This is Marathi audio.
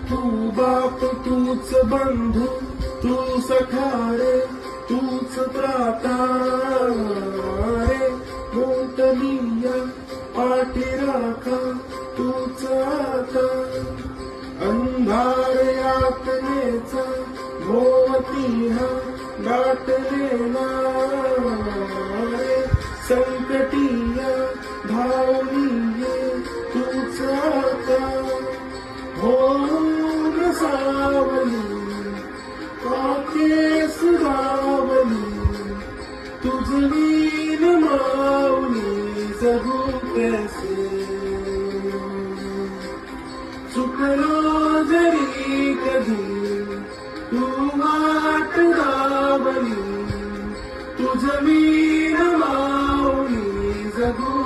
तू बाप तूच बंधू तू सखा रे तूच त्राता रे मोठलिया पाठी राखा तूच आता अंधार यातनेचा मोहती हा दाटलेला रे संकटिया धावलीये तूच आता हो ग सावली काके सुरावली तुझ वीण माऊली जगू कैसे चुकलो जरी कधी तू वाट दावली तुझ वीण माऊली जगू